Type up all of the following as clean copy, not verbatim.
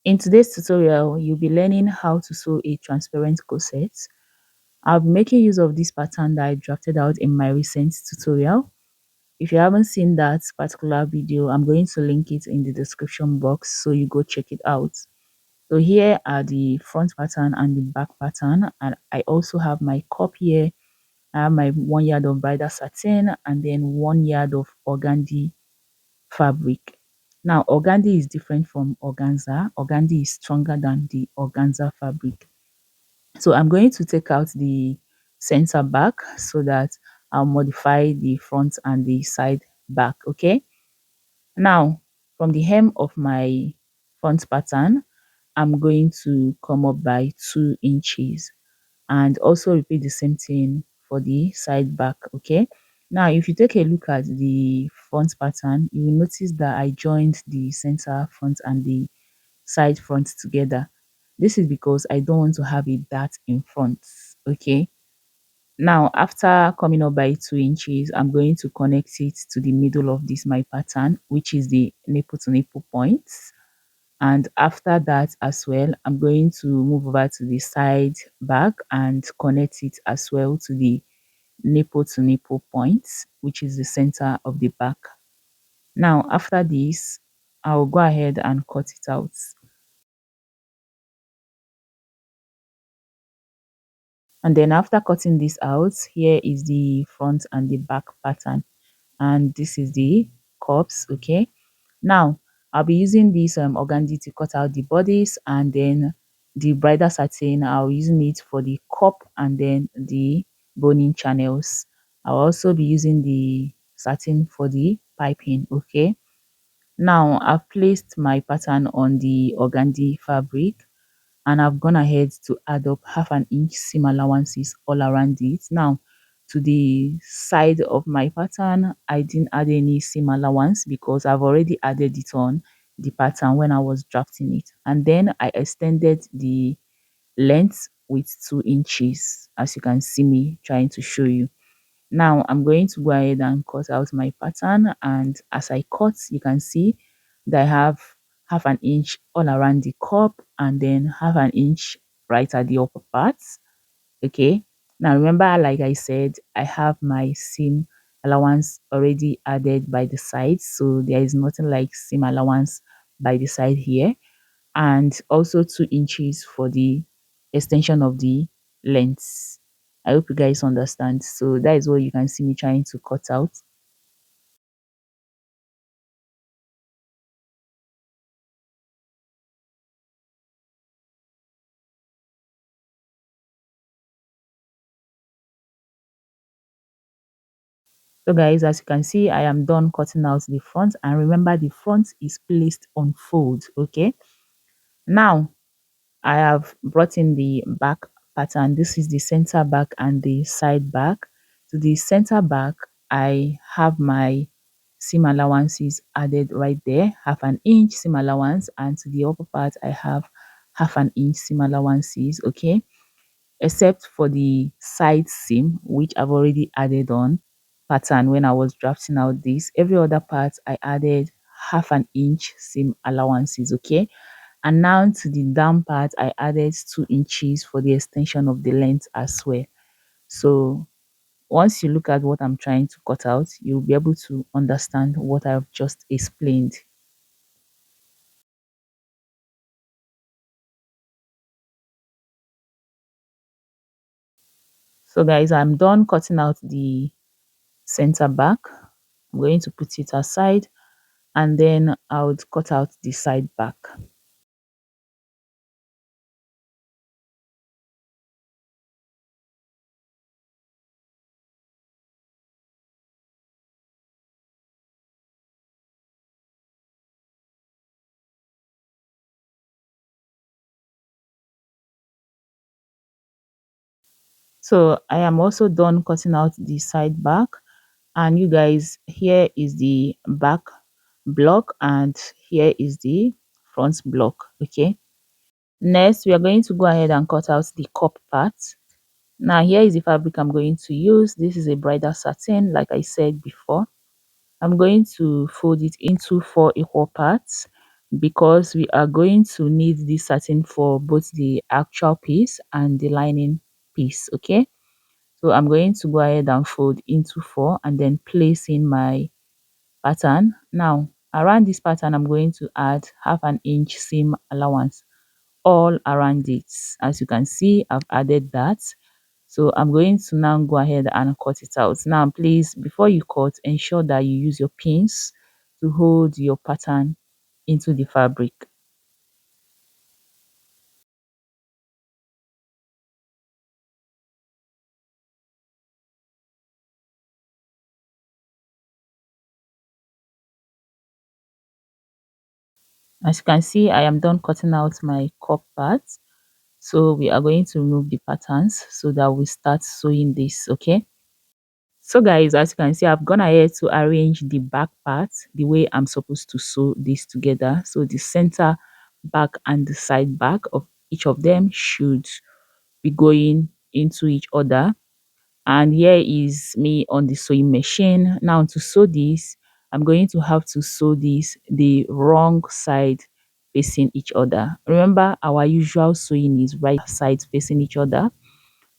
In today's tutorial, you'll be learning how to sew a transparent corset. I'll be making use of this pattern that I drafted out in my recent tutorial. If you haven't seen that particular video, I'm going to link it in the description box so you go check it out. So here are the front pattern and the back pattern, and I also have my cup here. I have my 1 yard of bridal satin and then 1 yard of organdy fabric. Now, organdy is different from organza. Organdy is stronger than the organza fabric. So I'm going to take out the center back so that I'll modify the front and the side back. Okay. Now, from the hem of my front pattern, I'm going to come up by 2 inches and also repeat the same thing for the side back. Okay. Now, if you take a look at the front pattern, you will notice that I joined the center front and the side front together. This is because I don't want to have a dart in front. Okay. Now, after coming up by 2 inches, I'm going to connect it to the middle of this my pattern, which is the nipple to nipple points. And after that as well, I'm going to move over to the side back and connect it as well to the nipple to nipple points, which is the center of the back. Now, after this, I'll go ahead and cut it out. And then after cutting this out, here is the front and the back pattern. And this is the cups. Okay. Now, I'll be using this organdy to cut out the bodies, and then the bridal satin, I'll be using it for the cup and then the boning channels. I'll also be using the satin for the piping. Okay. Now, I've placed my pattern on the organdy fabric, and I've gone ahead to add up 1/2 inch seam allowances all around it. Now, to the side of my pattern, I didn't add any seam allowance because I've already added it on the pattern when I was drafting it. And then I extended the length with 2 inches, as you can see me trying to show you. Now I'm going to go ahead and cut out my pattern, and as I cut, you can see that I have 1/2 inch all around the cup and then 1/2 inch right at the upper parts. Okay. Now remember, like I said, I have my seam allowance already added by the side, so there is nothing like seam allowance by the side here, and also 2 inches for the extension of the length. I hope you guys understand. So that is what you can see me trying to cut out. So guys, as you can see, I am done cutting out the front, and remember the front is placed on fold. Okay. Now I have brought in the back pattern. This is the center back and the side back. To the center back, I have my seam allowances added right there, 1/2 inch seam allowance, and to the upper part, I have 1/2 inch seam allowances. Okay, except for the side seam, which I've already added on pattern when I was drafting out this. Every other part, I added 1/2 inch seam allowances. Okay, and now to the down part, I added 2 inches for the extension of the length as well. So once you look at what I'm trying to cut out, you'll be able to understand what I've just explained. So guys, I'm done cutting out the center back. I'm going to put it aside, and then I would cut out the side back. So I am also done cutting out the side back, and you guys, here is the back block and here is the front block. Okay, next we are going to go ahead and cut out the cup part. Now here is the fabric I'm going to use. This is a bridal satin, like I said before. I'm going to fold it into 4 equal parts. because we are going to need this satin for both the actual piece and the lining piece. Okay, so I'm going to go ahead and fold into 4 and then place in my pattern. Now around this pattern, I'm going to add half an inch seam allowance all around it. As you can see, I've added that. So I'm going to now go ahead and cut it out. Now please, before you cut, ensure that you use your pins to hold your pattern into the fabric. As you can see, I am done cutting out my cup parts. So we are going to remove the patterns so that we start sewing this. Okay, so guys, as you can see, I've gone ahead to arrange the back part the way I'm supposed to sew this together. So the center back and the side back of each of them should be going into each other. And here is me on the sewing machine. Now to sew this, I'm going to have to sew this the wrong side facing each other. Remember, our usual sewing is right sides facing each other,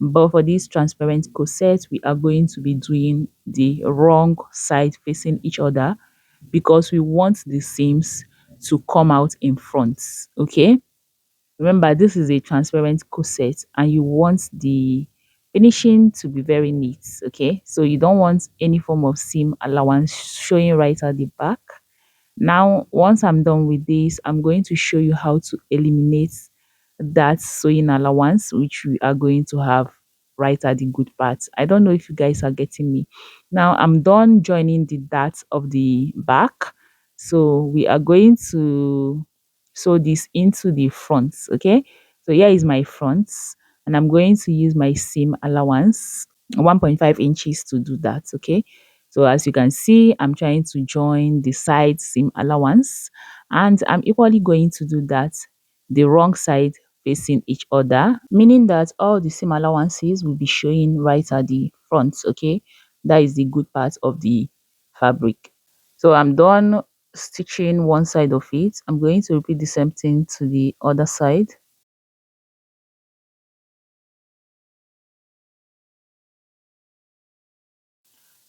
but for this transparent corset, we are going to be doing the wrong side facing each other because we want the seams to come out in front. Okay, remember, this is a transparent corset and you want the finishing to be very neat. Okay, so you don't want any form of seam allowance showing right at the back. Now once I'm done with this, I'm going to show you how to eliminate that sewing allowance which we are going to have right at the good part. I don't know if you guys are getting me. Now I'm done joining the darts of the back, so we are going to sew this into the front. Okay, so here is my front and I'm going to use my seam allowance 1.5 inches to do that. Okay, so as you can see, I'm trying to join the side seam allowance and I'm equally going to do that the wrong side facing each other, meaning that all the seam allowances will be showing right at the front. Okay, that is the good part of the fabric. So I'm done stitching one side of it. I'm going to repeat the same thing to the other side.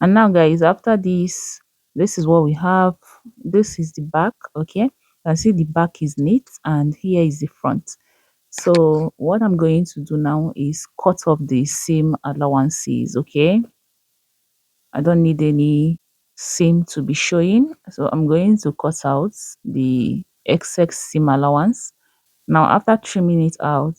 And now guys, after this is what we have. This is the back. Okay, you can see the back is neat and here is the front. So what I'm going to do now is cut off the seam allowances. Okay, I don't need any seam to be showing, so I'm going to cut out the excess seam allowance. Now after trimming it out,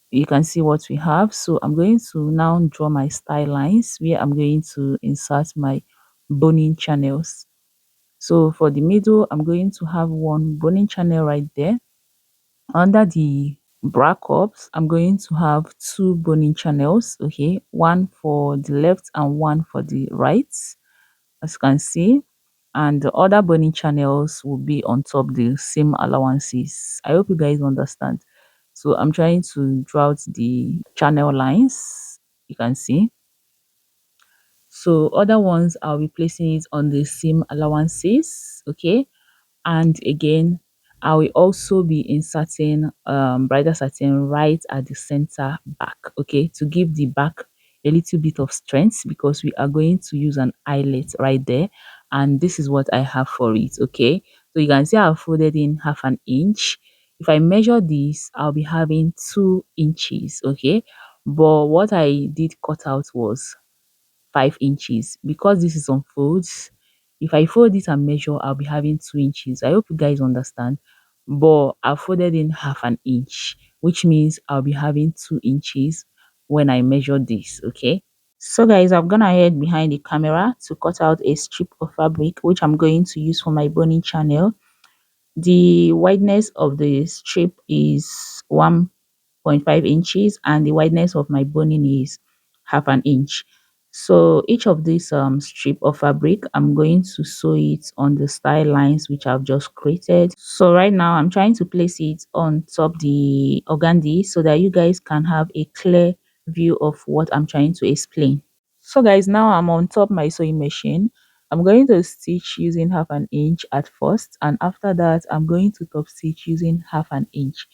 you can see what we have. So I'm going to now draw my style lines where I'm going to insert my boning channels. So for the middle, I'm going to have one boning channel right there. Under the bra cups, I'm going to have two boning channels. Okay, one for the left and one for the right, as you can see, and the other boning channels will be on top the same allowances. I hope you guys understand. So I'm trying to draw out the channel lines, you can see. So other ones, I'll be placing it on the seam allowances. Okay, and again, I will also be inserting bridal satin right at the center back. Okay, to give the back a little bit of strength because we are going to use an eyelet right there, and this is what I have for it. Okay, so you can see I've folded in half an inch. If I measure this, I'll be having 2 inches. Okay, but what I did cut out was 5 inches because this is on folds. If I fold it and measure, I'll be having 2 inches. I hope you guys understand, but I folded in half an inch, which means I'll be having 2 inches when I measure this. Okay, so guys, I've gone ahead behind the camera to cut out a strip of fabric which I'm going to use for my boning channel. The wideness of the strip is 1.5 inches and the wideness of my boning is half an inch. So each of these strip of fabric, I'm going to sew it on the style lines which I've just created. So right now I'm trying to place it on top the organdy so that you guys can have a clear view of what I'm trying to explain. So guys, now I'm on top my sewing machine I'm going to stitch using half an inch at first, and after that I'm going to top stitch using half an inch.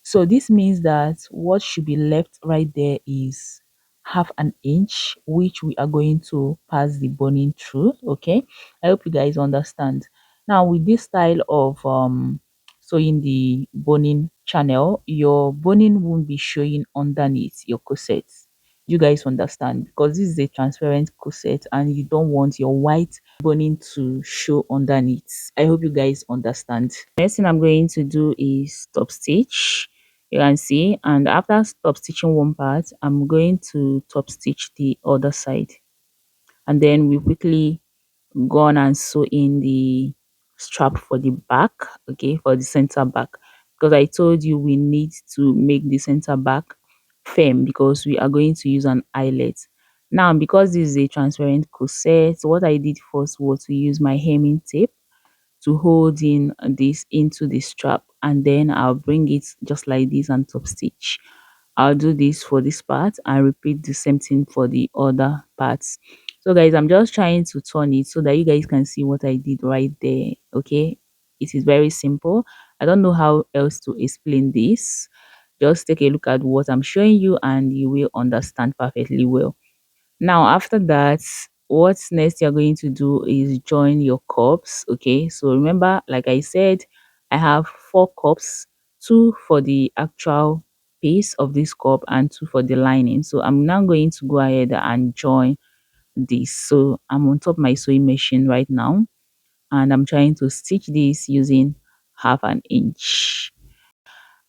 So this means that what should be left right there is half an inch, which we are going to pass the boning through. Okay, I hope you guys understand. Now with this style of sewing the boning channel, your boning won't be showing underneath your corset. You guys understand, because this is a transparent corset and you don't want your white boning to show underneath. I hope you guys understand. Next thing I'm going to do is top stitch. You can see, and after top stitching one part, I'm going to top stitch the other side, and then we quickly go on and sew in the strap for the back, okay, for the center back, because I told you we need to make the center back firm because we are going to use an eyelet. Now because this is a transparent corset, what I did first was to use my hemming tape to hold in this into the strap, and then I'll bring it just like this and top stitch. I'll do this for this part and repeat the same thing for the other parts. So guys, I'm just trying to turn it so that you guys can see what I did right there. Okay, it is very simple. I don't know how else to explain this. Just take a look at what I'm showing you and you will understand perfectly well. Now after that, what's next you're going to do is join your cups. Okay, so remember, like I said, I have 4 cups, 2 for the actual piece of this cup and 2 for the lining. So I'm now going to go ahead and join this. So I'm on top of my sewing machine right now, and I'm trying to stitch this using half an inch.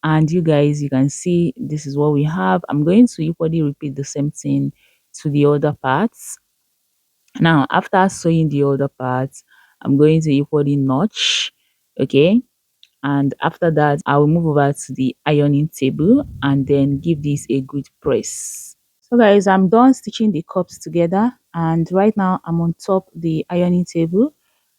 And you guys, you can see this is what we have. I'm going to equally repeat the same thing to the other parts. Now after sewing the other parts, I'm going to equally notch, okay, and after that I will move over to the ironing table and then give this a good press. So guys, I'm done stitching the cups together, and right now I'm on top the ironing table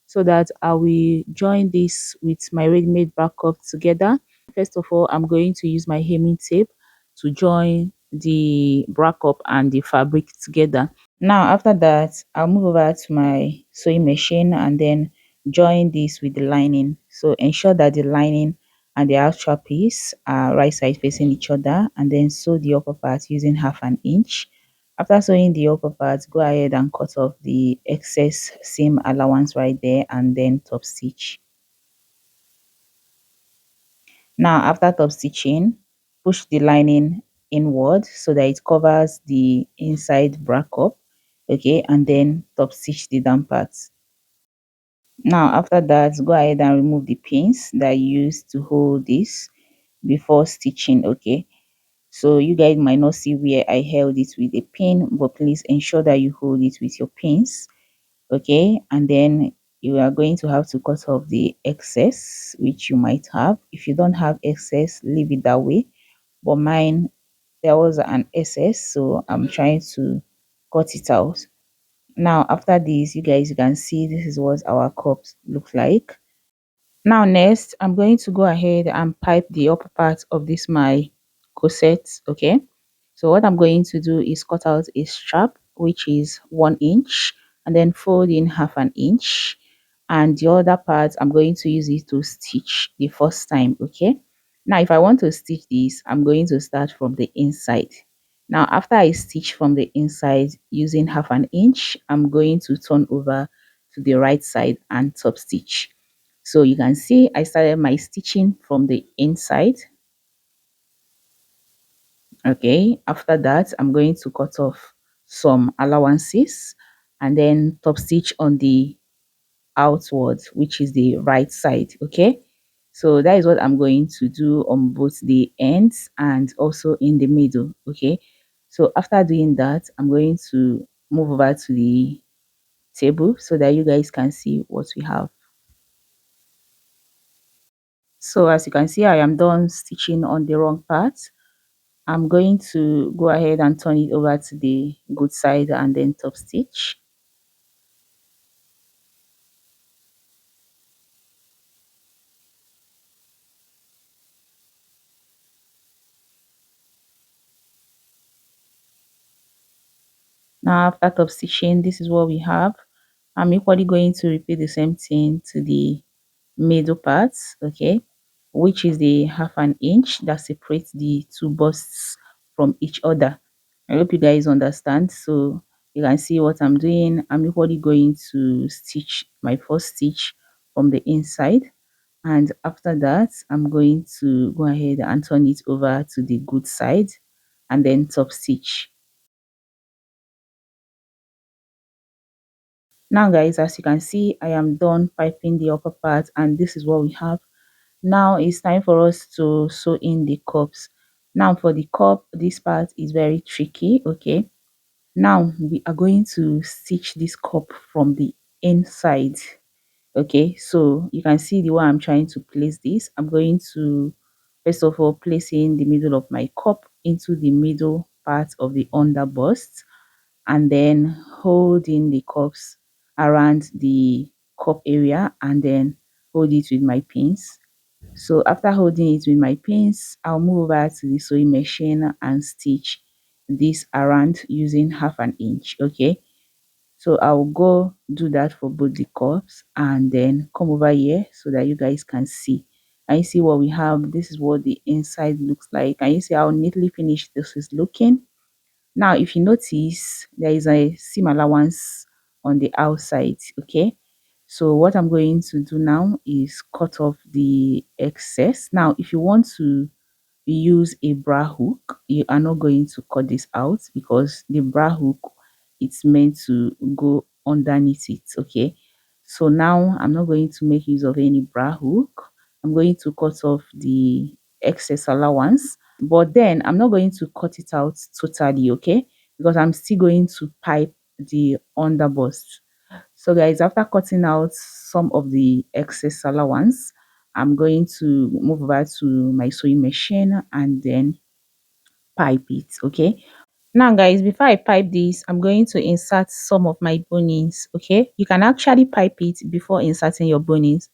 so that I will join this with my ready-made back cup together. First of all, I'm going to use my hemming tape to join the back up and the fabric together. Now after that, I'll move over to my sewing machine and then join this with the lining. So ensure that the lining and the actual piece are right side facing each other, and then sew the upper part using half an inch. After sewing the upper part, go ahead and cut off the excess seam allowance right there and then top stitch. Now after top stitching, push the lining inward so that it covers the inside back up, okay, and then top stitch the down parts. Now after that, go ahead and remove the pins that you used to hold this before stitching, okay. So you guys might not see where I held it with a pin, but please ensure that you hold it with your pins, okay. And then you are going to have to cut off the excess which you might have. If you don't have excess, leave it that way, but mine, there was an excess, so I'm trying to cut it out. Now after this, you guys, you can see this is what our cups look like. Now next, I'm going to go ahead and pipe the upper part of this my corset, okay. So what I'm going to do is cut out a strap which is 1 inch and then fold in half an inch, and the other part I'm going to use it to stitch the first time, okay. Now if I want to stitch this, I'm going to start from the inside. Now after I stitch from the inside using half an inch, I'm going to turn over to the right side and top stitch. So you can see I started my stitching from the inside. Okay, after that I'm going to cut off some allowances and then top stitch on the outwards, which is the right side, okay. So that is what I'm going to do on both the ends and also in the middle, okay. So after doing that, I'm going to move over to the table so that you guys can see what we have. So as you can see, I am done stitching on the wrong part. I'm going to go ahead and turn it over to the good side and then top stitch. Now after top stitching, this is what we have. I'm equally going to repeat the same thing to the middle part, okay, which is the half an inch that separates the two busts from each other. I hope you guys understand. So you can see what I'm doing. I'm equally going to stitch my first stitch from the inside, and after that I'm going to go ahead and turn it over to the good side and then top stitch. Now guys, as you can see, I am done piping the upper part, and this is what we have. Now it's time for us to sew in the cups. Now for the cup, this part is very tricky, okay. Now we are going to stitch this cup from the inside, okay. So you can see the way I'm trying to place this. I'm going to first of all placing the middle of my cup into the middle part of the under bust, and then holding the cups around the cup area, and then hold it with my pins. So after holding it with my pins, I'll move over to the sewing machine and stitch this around using half an inch, okay. So I'll go do that for both the cups and then come over here so that you guys can see. And you see what we have. This is what the inside looks like. And you see how neatly finished this is looking. Now if you notice, there is a seam allowance on the outside, okay. So what I'm going to do now is cut off the excess. Now if you want to use a bra hook, you are not going to cut this out, because the bra hook, it's meant to go underneath it, okay. So now I'm not going to make use of any bra hook. I'm going to cut off the excess allowance, but then I'm not going to cut it out totally, okay, because I'm still going to pipe the underbust. So guys, after cutting out some of the excess allowance, I'm going to move over to my sewing machine and then pipe it, okay. Now guys, before I pipe this, I'm going to insert some of my bonings, okay. You can actually pipe it before inserting your bonings,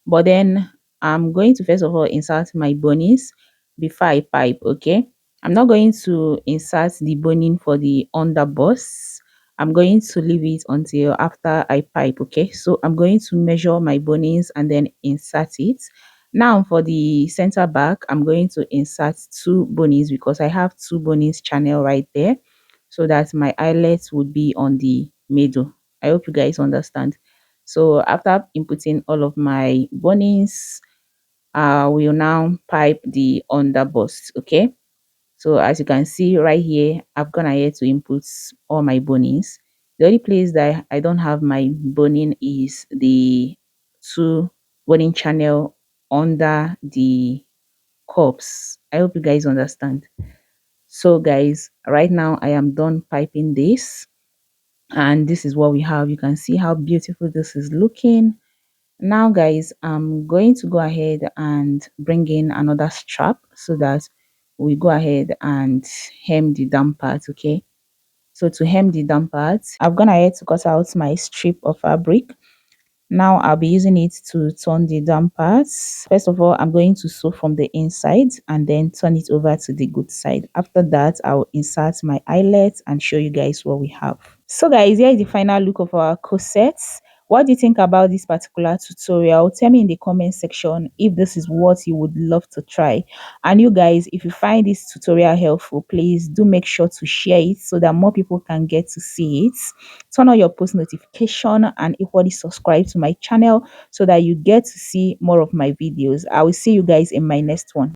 but then I'm going to first of all insert my bonings before I pipe, okay. I'm not going to insert the boning for the underbust. I'm going to leave it until after I pipe, okay. So I'm going to measure my bonings and then insert it. Now for the center back, I'm going to insert two bonings because I have two bonings channel right there, so that my eyelets would be on the middle. I hope you guys understand. So after inputting all of my bonings, we'll now pipe the underbust, okay. So as you can see right here, I've gone ahead to input all my bonings. The only place that I don't have my boning is the two boning channel under the cups. I hope you guys understand. So guys, right now I am done piping this, and this is what we have. You can see how beautiful this is looking. Now guys, I'm going to go ahead and bring in another strap so that we go ahead and hem the down part, okay. So to hem the down part, I've gone ahead to cut out my strip of fabric. Now I'll be using it to turn the down parts. First of all, I'm going to sew from the inside and then turn it over to the good side. After that, I'll insert my eyelet and show you guys what we have. So guys, here is the final look of our corsets. What do you think about this particular tutorial? Tell me in the comment section if this is what you would love to try. And you guys, if you find this tutorial helpful, please do make sure to share it so that more people can get to see it. Turn on your post notification and equally subscribe to my channel so that you get to see more of my videos. I will see you guys in my next one.